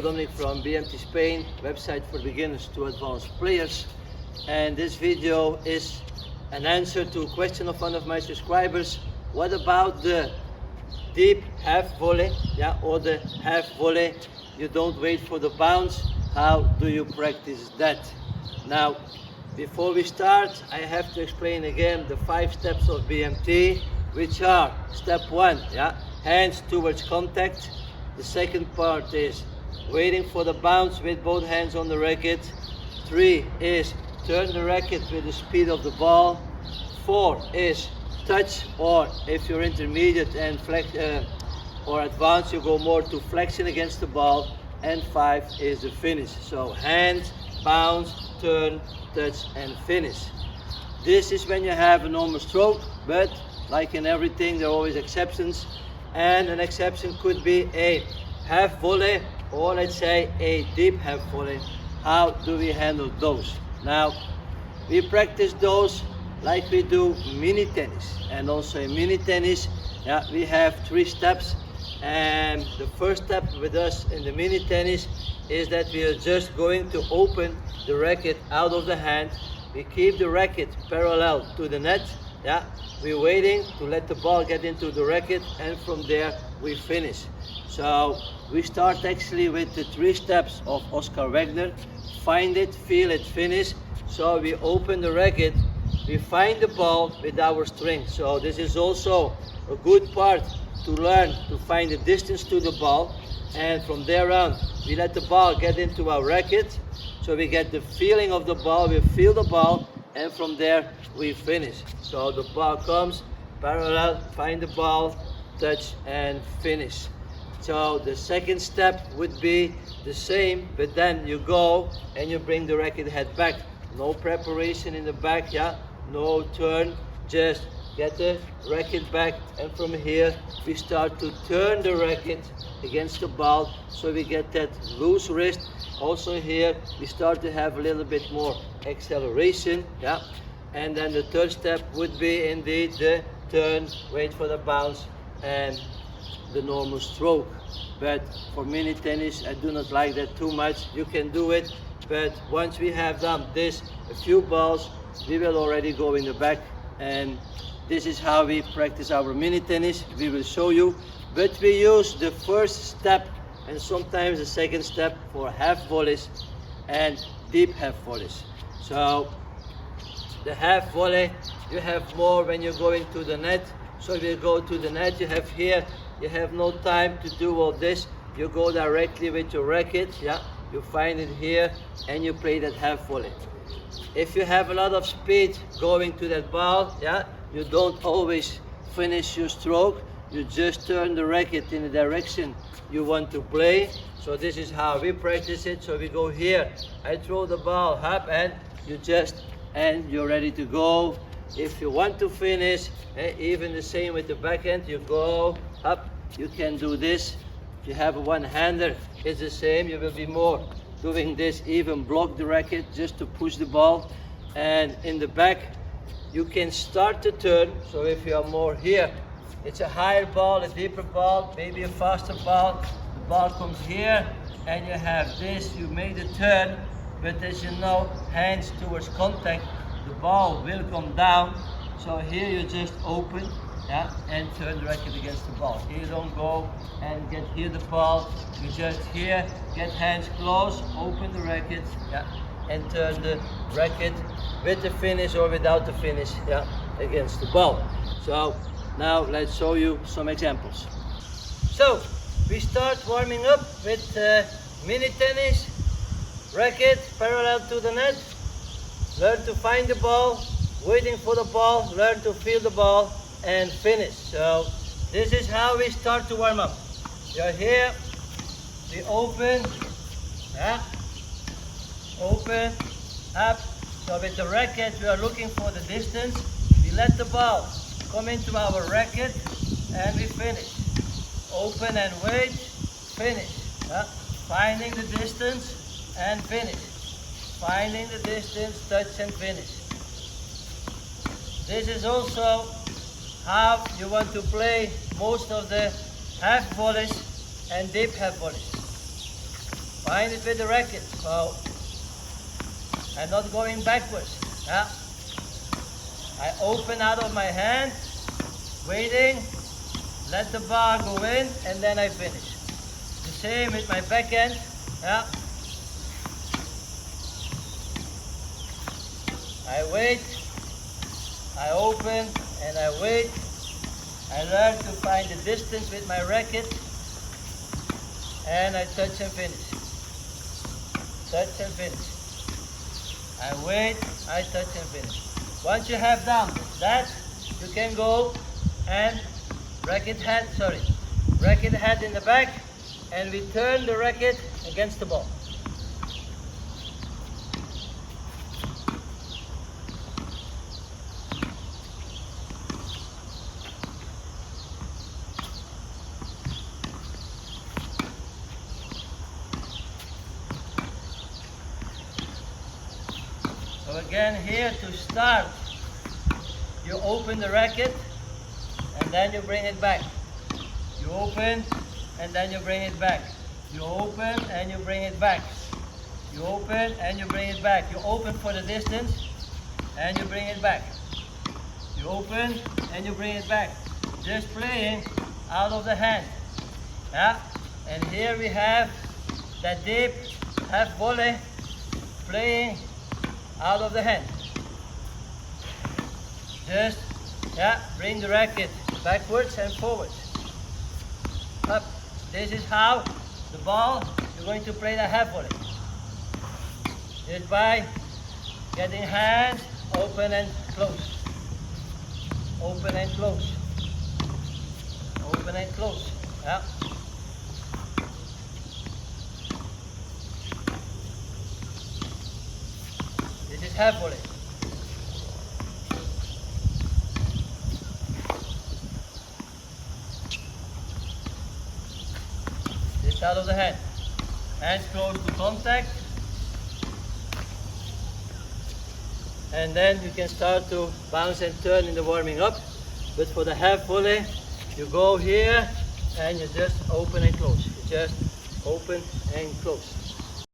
Dominic from BMT Spain, website for beginners to advanced players. And this video is an answer to a question of one of my subscribers. What about the deep half volley, or the half volley? You don't wait for the bounce. How do you practice that? Now, before we start, I have to explain again the 5 steps of BMT, which are: step 1, hands towards contact. The second part is waiting for the bounce with both hands on the racket. 3 is turn the racket with the speed of the ball. 4 is touch, or if you're intermediate and flex or advanced, you go more to flexion against the ball. And 5 is the finish. So hands, bounce, turn, touch, and finish. This is when you have a normal stroke, but like in everything, there are always exceptions. And an exception could be a half volley, or let's say a deep half volley. How do we handle those? Now, we practice those like we do mini tennis. And also in mini tennis, we have 3 steps. And the first step with us in the mini tennis is that we are just going to open the racket out of the hand. We keep the racket parallel to the net. We're waiting to let the ball get into the racket, and from there we finish. So we start actually with the 3 steps of Oscar Wagner: find it, feel it, finish. So we open the racket, we find the ball with our string. So this is also a good part to learn to find the distance to the ball, and from there on we let the ball get into our racket, so we get the feeling of the ball, we feel the ball, and from there we finish. So the ball comes parallel, find the ball, touch, and finish. So the second step would be the same, but then you go and you bring the racket head back. No preparation in the back, no turn, just get the racket back, and from here we start to turn the racket against the ball, so we get that loose wrist. Also here we start to have a little bit more acceleration, and then the third step would be indeed the turn, wait for the bounce, and the normal stroke. But for mini tennis, I do not like that too much. You can do it, but once we have done this a few balls, we will already go in the back. And this is how we practice our mini tennis. We will show you, but we use the first step and sometimes the second step for half volleys and deep half volleys. So the half volley, you have more when you're going to the net. So if you go to the net, you have here, you have no time to do all this. You go directly with your racket, you find it here, and you play that half volley. If you have a lot of speed going to that ball, you don't always finish your stroke. You just turn the racket in the direction you want to play. So this is how we practice it. So we go here, I throw the ball up, and you're ready to go. If you want to finish, even the same with the backhand, you go up, you can do this. If you have a one-hander, it's the same. You will be more doing this, even block the racket just to push the ball. And in the back, you can start to turn. So if you are more here, it's a higher ball, a deeper ball, maybe a faster ball. The ball comes here, and you have this. You made a turn, but as you know, hands towards contact, the ball will come down. So here you just open, and turn the racket against the ball. Here you don't go and get here the ball. You just here, get hands close, open the racket, and turn the racket with the finish or without the finish, against the ball. So now let's show you some examples. So we start warming up with mini tennis, racket parallel to the net. Learn to find the ball, waiting for the ball, learn to feel the ball, and finish. So this is how we start to warm up. You're here, we open, open, up. So with the racket, we are looking for the distance. We let the ball come into our racket, and we finish. Open and wait, finish. Finding the distance and finish. Finding the distance, touch and finish. This is also how you want to play most of the half volleys and deep half volleys. Find it with the racket. So I'm not going backwards. Yeah. I open out of my hand, waiting, let the bar go in, and then I finish. The same with my backhand. Yeah. I wait, I open, and I wait. I learn to find the distance with my racket, and I touch and finish. Touch and finish. I wait, I touch and finish. Once you have done that, you can go and racket head in the back, and we turn the racket against the ball. So again, here to start, you open the racket and then you bring it back. You open and then you bring it back. You open and you bring it back. You open and you bring it back. You open for the distance and you bring it back. You open and you bring it back. Just playing out of the hand. Yeah? And here we have that deep half volley playing out of the hand. Just bring the racket backwards and forwards. Up. This is how the ball you're going to play the half volley. Just by getting hands open and close. Open and close. Open and close. Yeah. This is half volley. Just out of the hand. Hands close to contact. And then you can start to bounce and turn in the warming up. But for the half volley, you go here and you just open and close. You just open and close.